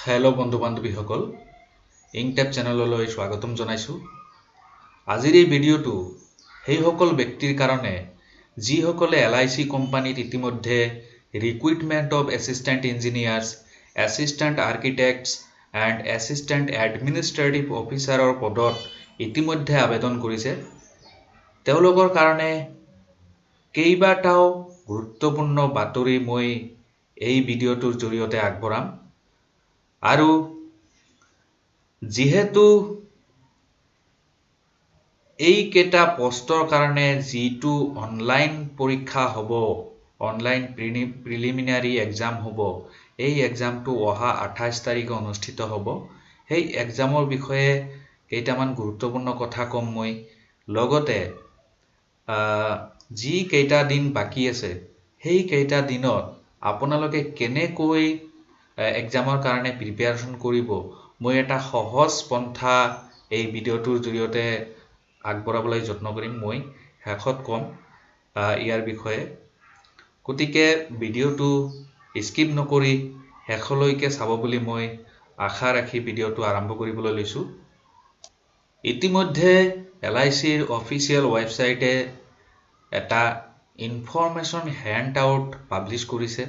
Hello' বন্ধু বান্ধৱীসকল ইংটেপ চেনেললৈ স্বাগতম জনাইছোঁ। আজিৰ এই ভিডিঅ'টো সেইসকল ব্যক্তিৰ কাৰণে যিসকলে LIC কোম্পানীত ইতিমধ্যে recruitment of assistant engineers, assistant architects and assistant administrative অফিচাৰৰ পদত ইতিমধ্যে আবেদন কৰিছে। তেওঁলোকৰ কাৰণে কেইবাটাও গুৰুত্বপূৰ্ণ বাতৰি মই এই ভিডিঅ'টোৰ জৰিয়তে আগবঢ়াম। আৰু যেহেতু এইকেইটা পোষ্টৰ কাৰণে যিটো অনলাইন পৰীক্ষা হ'ব, অনলাইন প্ৰিলিমিনাৰী এক্সাম হ'ব, এই এক্সামটো অহা 28 তাৰিখে অনুষ্ঠিত হ'ব। সেই এক্সামৰ বিষয়ে কেইটামান গুৰুত্বপূৰ্ণ কথা কম মই। লগতে যি কেইটা দিন বাকী আছে সেই কেইটা দিনত আপোনালোকে কেনেকৈ এক্সামৰ কাৰণে প্ৰিপেয়াৰেশ্যন কৰিব, মই এটা সহজ পন্থা এই ভিডিঅ'টোৰ জৰিয়তে আগবঢ়াবলৈ যত্ন কৰিম। মই শেষত কম ইয়াৰ বিষয়ে। গতিকে ভিডিঅ'টো স্কিপ নকৰি শেষলৈকে চাব বুলি মই আশা ৰাখি ভিডিঅ'টো আৰম্ভ কৰিবলৈ লৈছোঁ। ইতিমধ্যে LICৰ অফিচিয়েল ৱেবছাইটে এটা ইনফৰমেশ্যন হেণ্ড আউট পাব্লিছ কৰিছে।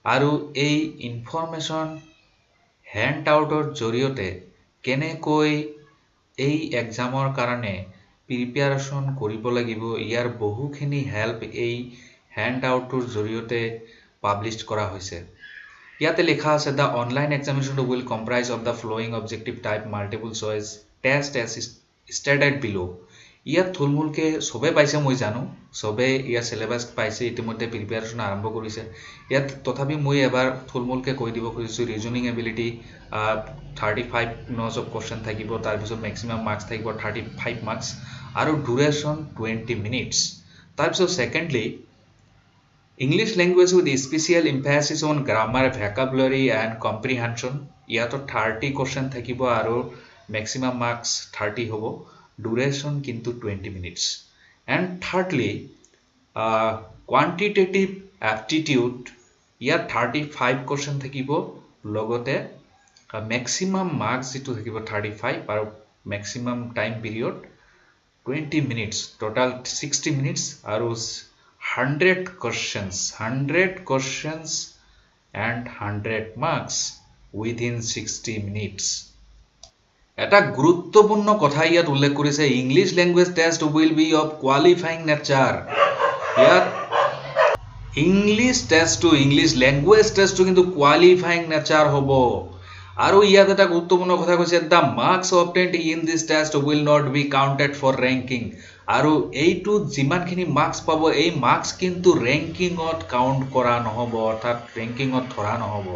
আৰু এই ইনফৰমেশ্যন হেণ্ড আউটৰ জৰিয়তে কেনেকৈ এই এক্সামৰ কাৰণে প্ৰিপেয়াৰেশ্যন কৰিব লাগিব, ইয়াৰ বহুখিনি হেল্প এই হেণ্ড আউটটোৰ জৰিয়তে পাব্লিছ কৰা হৈছে। ইয়াতে লিখা আছে, the online examination will comprise of the following objective type multiple choice test as stated below. ইয়াত থুলমূলকৈ চবে পাইছে, মই জানো চবে ইয়াৰ চিলেবাছ পাইছে, ইতিমধ্যে প্ৰিপেয়াৰেশ্যন আৰম্ভ কৰিছে। ইয়াত তথাপি মই এবাৰ থুলমূলকৈ কৈ দিব খুজিছোঁ। Reasoning ability 35 nos of question থাকিব, তাৰপিছত মেক্সিমাম মাৰ্কছ থাকিব 35 মাৰ্কছ আৰু ডিউৰেশ্যন 20 মিনিটছ। তাৰপিছত secondly English language with special emphasis on grammar, vocabulary and comprehension. ইয়াতো 30 কুৱেশ্যন থাকিব আৰু মেক্সিমাম মাৰ্কছ 30 হ'ব, ডিউৰেশ্যন কিন্তু 20 minutes. And thirdly quantitative aptitude, ইয়াত 35 কুৱেশ্যন থাকিব, লগতে মেক্সিমাম মাৰ্কছ যিটো থাকিব 35 আৰু maximum time period 20 minutes, total 60 minutes আৰু 100 questions and 100 marks within 60 minutes. এটা গুৰুত্বপূৰ্ণ কথা ইয়াত উল্লেখ কৰিছে, English language test will be of qualifying nature. ইয়াত ইংলিছ লেংগুৱেজ টেষ্টটো কিন্তু কোৱালিফাইং নেচাৰ হ'ব। আৰু ইয়াত এটা গুৰুত্বপূৰ্ণ কথা কৈছে, the marks obtained in this test will not be counted for ranking. আৰু এইটোত যিমানখিনি মাৰ্কছ পাব, এই মাৰ্কছ কিন্তু ৰেংকিঙত কাউণ্ট কৰা নহ'ব, অৰ্থাৎ ৰেংকিঙত ধৰা নহ'ব।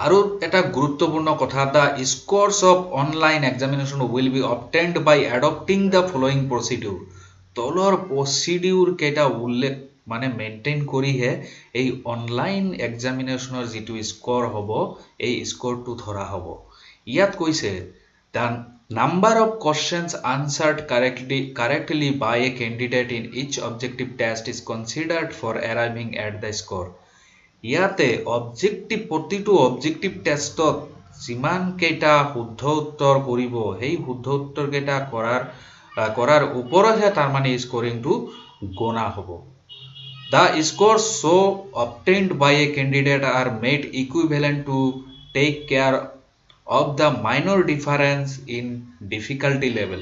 আৰু এটা গুৰুত্বপূৰ্ণ কথা, the scores of online examination will be obtained by adopting the following procedure. তলৰ প্ৰচিডিউৰ কেইটা উল্লেখ মেইনটেইন কৰিহে এই অনলাইন এক্সামিনেশ্যনৰ যিটো স্ক'ৰ হ'ব, এই স্ক'ৰটো ধৰা হ'ব। ইয়াত কৈছে, the number of questions answered correctly by a candidate in each objective test is considered for arriving at the score. ইয়াতে প্ৰতিটো অবজেক্টিভ টেষ্টত যিমান কেইটা শুদ্ধ উত্তৰ কৰিব, সেই শুদ্ধ উত্তৰকেইটা কৰাৰ ওপৰতহে তাৰমানে স্ক'ৰিংটো গণা হ'ব। The scores so obtained by a candidate are made equivalent to take care of the minor difference in difficulty level.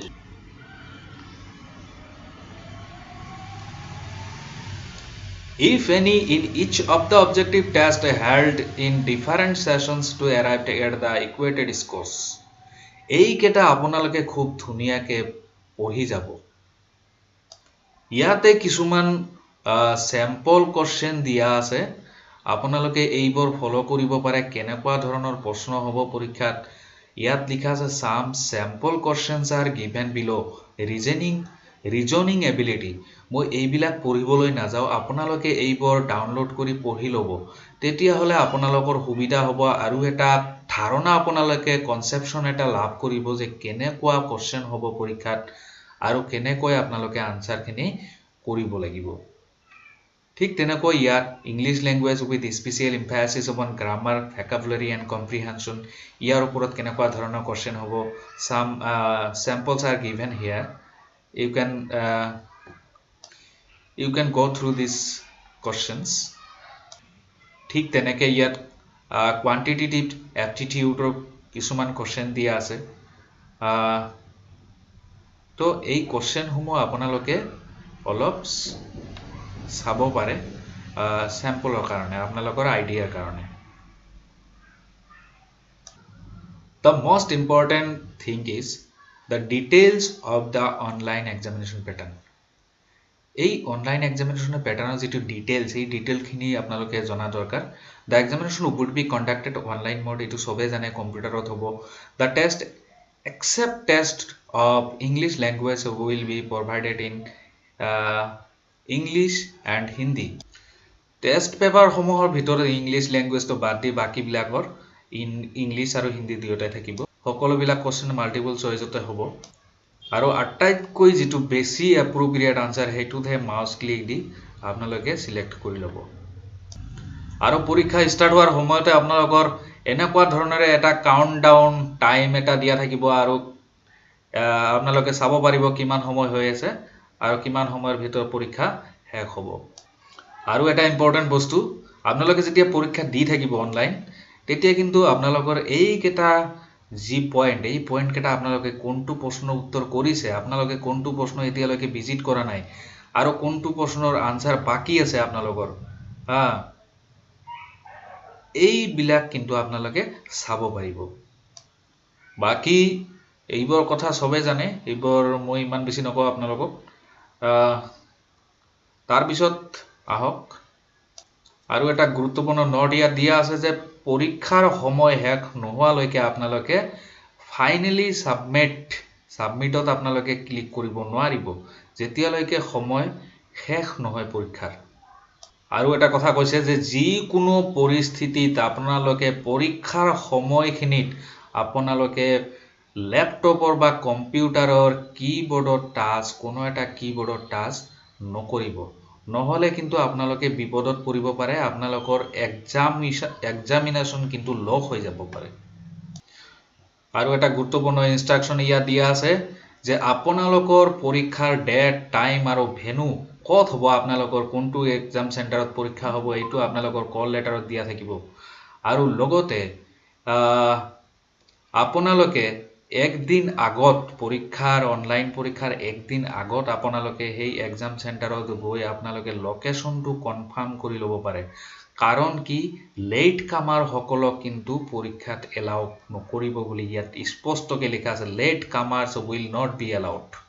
If any, in each of the objective tests held in different sessions to arrive at the equated scores. এইকেইটা আপোনালোকে খুব ধুনীয়াকৈ পঢ়ি যাব। ইয়াতে কিছুমান sample question দিয়া আছে, আপোনালোকে এইবোৰ ফ'ল' কৰিব পাৰে, কেনেকুৱা ধৰণৰ প্ৰশ্ন হ'ব পৰীক্ষাত। ইয়াত লিখা আছে, সাম চেম্পল কুৱেশ্যনছ আৰ গিভেন বিলো। ৰিজনিং এবিলিটি, মই এইবিলাক পঢ়িবলৈ নাযাওঁ, আপোনালোকে এইবোৰ ডাউনলোড কৰি পঢ়ি ল'ব, তেতিয়াহ'লে আপোনালোকৰ সুবিধা হ'ব আৰু এটা ধাৰণা আপোনালোকে কনচেপশ্যন এটা লাভ কৰিব যে কেনেকুৱা কুৱেশ্যন হ'ব পৰীক্ষাত আৰু কেনেকৈ আপোনালোকে আনচাৰখিনি কৰিব লাগিব। ঠিক তেনেকৈ ইয়াত English language with special emphasis on grammar vocabulary and comprehension ইয়াৰ ওপৰত কেনেকুৱা ধৰণৰ কোৱেশ্চন হ'ব সাম samples are given here you can go through these questions ঠিক তেনেকৈ ইয়াত quantitative aptitude কিছুমান কোৱেশ্চন দিয়া আছে তো এই কোৱেশ্চন সমূহ আপোনালোকে অলপ চাব পাৰে স্যাম্পলৰ কাৰণে আপোনালোকৰ আইডিয়াৰ কাৰণে The most important thing is the details of the online examination pattern. এই অনলাইন এক্সামিনেশনৰ প্যাটাৰ্নৰ যেটো ডিটেইলছ এই ডিটেইলখিনি আপোনালোকে জনা দৰকাৰ The examination would be conducted online mode এটো সবে জানে কম্পিউটাৰত হ'ব The test except test of English language will be provided in English and Hindi test paper সমূহৰ ভিতৰত ইংলিছ ল্যাঙ্গুৱেজটো বাদ দি বাকি বিলাকৰ ইংলিছ আৰু হিন্দী দুয়োটাই থাকিব সকলো বিলাক কোৱেশ্চন মাল্টিপল চয়েসতে হ'ব আৰু আটাইতকৈ যেটো বেছি এপ্ৰোপ্ৰিয়েট আনসাৰ হেতুহে মাউস ক্লিক দি আপোনালোকে সিলেক্ট কৰি ল'ব আৰু পৰীক্ষা ষ্টাৰ্ট হোৱাৰ সময়তে আপোনালোকৰ এনেকুৱা ধৰণৰে এটা কাউন্টডাউন টাইম এটা দিয়া থাকিব আৰু আপোনালোকে চাব পাৰিব কিমান সময় হৈ আছে আৰু কিমান সময়ৰ ভিতৰত পৰীক্ষা শেষ হ'ব আৰু এটা ইম্পৰ্টেন্ট বস্তু আপোনালোকে যেতিয়া পৰীক্ষা দি থাকিব অনলাইন তেতিয়া কিন্তু আপোনালোকৰ এই কেটা জি পয়েন্ট এই পয়েন্ট কেটা আপোনালোকে কোনটো প্ৰশ্ন উত্তৰ কৰিছে আপোনালোকে কোনটো প্ৰশ্ন এতিয়ালৈকে ভিজিট কৰা নাই আৰু কোনটো প্ৰশ্নৰ আনসাৰ বাকি আছে আপোনালোকৰ এই বিলাক কিন্তু আপোনালোকে চাব পাৰিব বাকি এইবৰ কথা সবে জানে এইবৰ মই ইমান বেছি নকওঁ আপোনালোকক তাৰ পিছত আহক আৰু এটা গুৰুত্বপূৰ্ণ নোট ইয়াত দিয়া আছে যে পৰীক্ষাৰ সময় শেষ নোহোৱালৈকে আপোনালোকে ফাইনালি সাবমিটত আপোনালোকে ক্লিক কৰিব নোৱাৰিব যেতিয়ালৈকে সময় শেষ নহয় পৰীক্ষাৰ আৰু এটা কথা কৈছে যে যি কোনো পৰিস্থিতিত আপোনালোকে পৰীক্ষাৰ সময়খিনিত আপোনালোকে ল্যাপটপৰ বা কম্পিউটাৰৰ কিবোৰ্ডৰ টাচ কোনো এটা কিবোৰ্ডৰ টাচ নকৰিব নহলে কিন্তু আপোনালোকে বিপদত পৰিব পাৰে আপোনালোকৰ এক্সামিনেশন কিন্তু লক হৈ যাব পাৰে আৰু এটা গুৰুত্বপূৰ্ণ ইনস্ট্ৰাকশন ইয়াত দিয়া আছে যে আপোনালোকৰ পৰীক্ষাৰ ডেট টাইম আৰু ভেনু কত হ'ব আপোনালোকৰ কোনটো এক্সাম সেন্টাৰত পৰীক্ষা হ'ব এইটো আপোনালোকৰ কল লেটাৰত দিয়া থাকিব আৰু লগতে আপোনালোকে একদিন আগত পৰীক্ষাৰ অনলাইন পৰীক্ষাৰ একদিন আগত আপোনালোকে সেই এক্সাম সেন্টাৰত গৈ আপোনালোকে লোকেশনটো কনফাৰ্ম কৰি ল'ব পাৰে কাৰণ কি লেট কামাৰ সকলক কিন্তু পৰীক্ষাত এলাউ নকৰিব বুলি ইয়াত স্পষ্টকৈ লিখা আছে late কামাৰ্স will not be allowed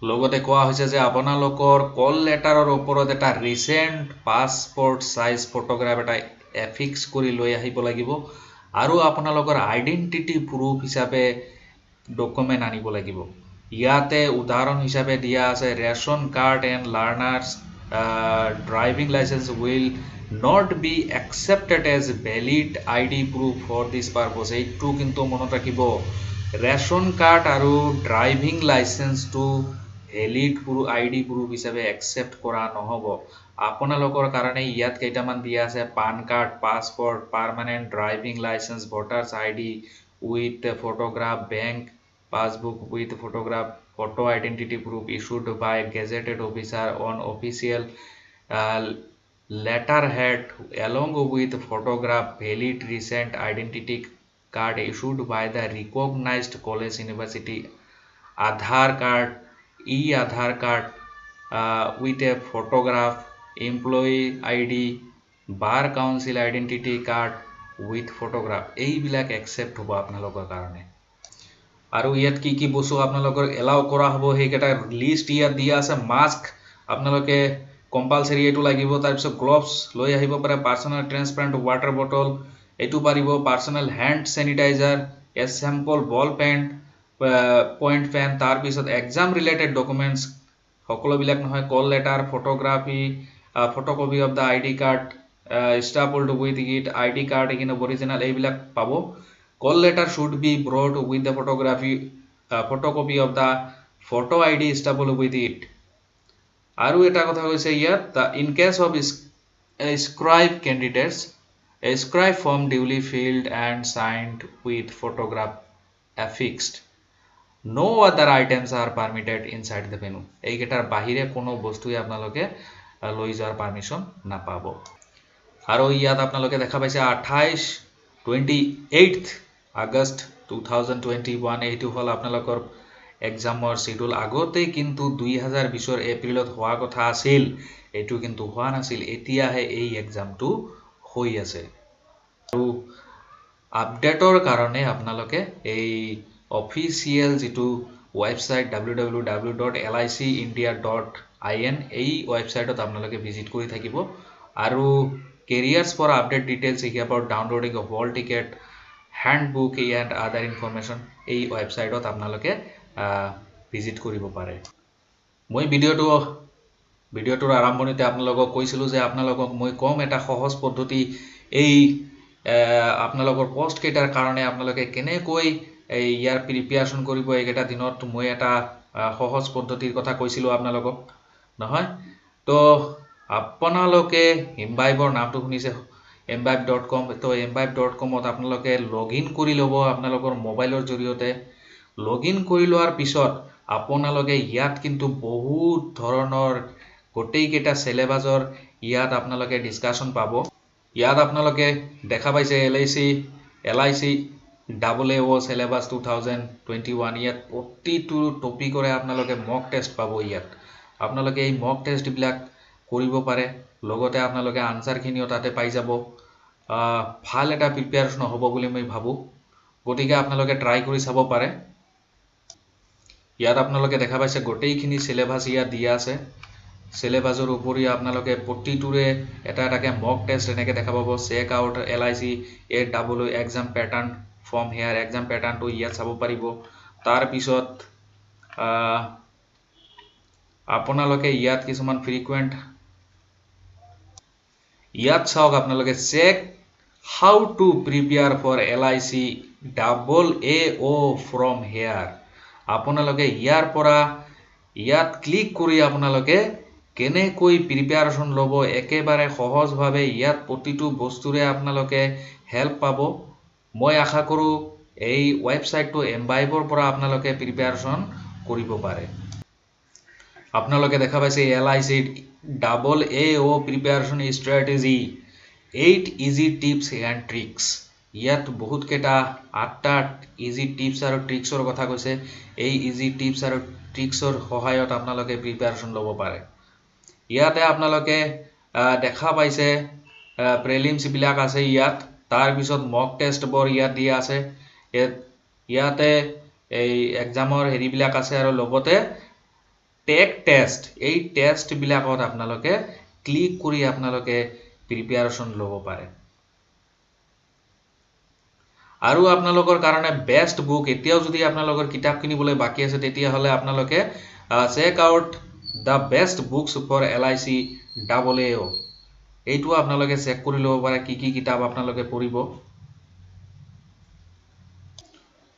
লগতে কোৱা হৈছে যে আপোনালোকৰ কল লেটাৰৰ ওপৰত এটা ৰিসেন্ট পাসপোৰ্ট সাইজ ফটোগ্ৰাফ এটা এফিক্স কৰি লৈ আহিব লাগিব আৰু আপোনালোকৰ আইডেন্টিটি প্ৰুফ হিচাপে ডকুমেন্ট আনিব লাগিব ইয়াতে উদাহৰণ হিচাপে দিয়া আছে ration card and learners driving licence will not be accepted as valid ID proof for this purpose এইটো কিন্তু মনত ৰাখিব ৰেশন কাৰ্ড আৰু ড্ৰাইভিং লাইসেন্সটো ভ্যালিড ID proof হিচাপে একসেপ্ট কৰা নহব আপোনালোকৰ কাৰণে ইয়াত কেইটামান দিয়া আছে PAN card passport permanent driving licence voter's ID with photograph bank passbook with photograph photo identity proof issued by gazetted officer on official letterhead along with photograph valid recent identity card issued by the recognized college university Aadhaar card e-Aadhaar card with a photograph employee ID bar council identity card with photograph এই বিলাক accept হ'ব আপোনালোকৰ কাৰণে আৰু ইয়াত কি কি বস্তু আপোনালোকৰ এলাউ কৰা হ'ব হেকেটা লিষ্ট ইয়াত দিয়া আছে মাস্ক আপোনালোকে কম্পালসৰি এটো লাগিব তাৰ পিছত গ্লোভস লৈ আহিব পাৰে পাৰ্সোনাল ট্ৰান্সপাৰেন্ট ওয়াটাৰ বটল এটো পাৰিব personal hand sanitiser a sample ball pen point pen তাৰ পিছত এক্সাম ৰিলেটেড ডকুমেন্টস সকলো বিলাক নহয় call letter photography photocopy of the ID card stapled with it ID card in original এই বিলাক পাব call letter should be brought with the photocopy of the photo ID stapled with it আৰু এটা কথা কৈছে ইয়াত in case of scribe candidates a scribe form duly filled and signed with photograph affixed no other items are permitted inside the venue এইকেটাৰ বাহিৰে কোনো বস্তুই আপোনালোকে লৈ যোৱাৰ পাৰমিশন নাপাব আৰু ইয়াত আপোনালোকে দেখা পাইছে 28th আগষ্ট 2021 এইটো হল আপোনালোকৰ এক্সামৰ শিডিউল আগতে কিন্তু 2020 এপ্ৰিলত হোৱা কথা আছিল এটো কিন্তু হোৱা নাছিল এতিয়াহে এই এক্সামটো হৈ আছে আৰু আপডেটৰ কাৰণে আপোনালোকে এই অফিচিয়েল যেটো ওয়েবসাইট www.licindia.in এই ওয়েবসাইটত আপোনালোকে ভিজিট কৰি থাকিব আৰু careers for update details about downloading of hall ticket handbook and other information এই ওয়েবসাইটত আপোনালোকে ভিজিট কৰিব পাৰে মই ভিডিওটোৰ আৰম্ভণিতে আপোনালোকক কৈছিলো যে আপোনালোকক মই কম এটা সহজ পদ্ধতি এই আপোনালোকৰ পোষ্ট কেটাৰ কাৰণে আপোনালোকে কেনেকৈ ইয়াৰ প্ৰিপাৰেচন কৰিব এইটা দিনত মই এটা সহজ পদ্ধতিৰ কথা কৈছিলো আপোনালোকক নহয় তো আপোনালোকে imbibe-ৰ নামটো শুনিছে imbibe.com তো imbibe.com ত আপোনালোকে লগইন কৰি লব আপোনালোকৰ মোবাইলৰ জৰিয়তে লগইন কৰি লোৱাৰ পিছত আপোনালোকে ইয়াত কিন্তু বহুত ধৰণৰ গোটেইকেটা সিলেবাসৰ ইয়াত আপোনালোকে ডিসকাশন পাব ইয়াত আপোনালোকে দেখা পাইছে LIC AAO সিলেবাস 2021 ইয়াত প্ৰতিটো টপিকৰে আপোনালোকে মক টেষ্ট পাব ইয়াত আপোনালোকে এই মক টেষ্ট বিলাক কৰিব পাৰে লগতে আপোনালোকে আনসাৰ খিনিও তাতে পাই যাব ভাল এটা প্ৰিপাৰেচন হ'ব বুলি মই ভাবো গতিকে আপোনালোকে ট্ৰাই কৰি চাব পাৰে ইয়াত আপোনালোকে দেখা পাইছে গোটেইখিনি সিলেবাস ইয়াত দিয়া আছে সিলেবাসৰ উপৰি আপোনালোকে প্ৰতিটোৰে এটা এটাকে মক টেষ্ট এনেকে দেখা পাব check out LIC AAO exam pattern from here exam প্যাটাৰ্নটো ইয়াত চাব পাৰিব তাৰ পিছত আপোনালোকে ইয়াত কিছুমান ফ্ৰিকুৱেন্ট ইয়াত চাওক আপোনালোকে check how to prepare for LIC AAO from here আপোনালোকে ইয়াৰ পৰা ইয়াত ক্লিক কৰি আপোনালোকে কেনেকৈ প্ৰিপাৰেচন লব একেবাৰে সহজভাৱে ইয়াত প্ৰতিটো বস্তুৰে আপোনালোকে হেল্প পাব মই আশা কৰো এই ওয়েবসাইটটো imbibe-ৰ পৰা আপোনালোকে প্ৰিপাৰেচন কৰিব পাৰে আপোনালোকে দেখা পাইছে LIC AAO preparation strategy 8 easy tips and tricks ইয়াত বহুত কেটা 8টা easy tips আৰু tricksৰ কথা কৈছে এই easy tips আৰু tricksৰ সহায়ত আপোনালোকে প্ৰিপাৰেচন লব পাৰে ইয়াতে আপোনালোকে দেখা পাইছে প্ৰিলিমছ বিলাক আছে ইয়াত তাৰ পিছত মক টেষ্ট বৰ ইয়াত দিয়া আছে ইয়াতে এই এক্সামৰ হেৰি বিলাক আছে আৰু লগতে টেক টেষ্ট এই টেষ্ট বিলাকত আপোনালোকে ক্লিক কৰি আপোনালোকে প্ৰিপাৰেচন লব পাৰে আৰু আপোনালোকৰ কাৰণে বেষ্ট বুক এতিয়াও যদি আপোনালোকৰ কিতাপ কিনিবলৈ বাকি আছে তেতিয়া হলে আপোনালোকে check out the best books for LIC AAO এইটো আপোনালোকে চেক কৰি লব পাৰে কি কি কিতাপ আপোনালোকে পঢ়িব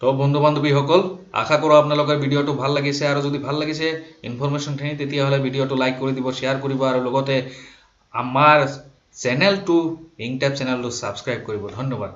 তো বন্ধু বান্ধৱী সকল আশা কৰো আপোনালোকৰ ভিডিওটো ভাল লাগিছে আৰু যদি ভাল লাগিছে ইনফৰমেশন খিনি তেতিয়া হলে ভিডিওটো লাইক কৰি দিব শেয়াৰ কৰিব আৰু লগতে আমাৰ চেনেলটো ইংটেপ চেনেলটো সাবস্ক্ৰাইব কৰিব ধন্যবাদ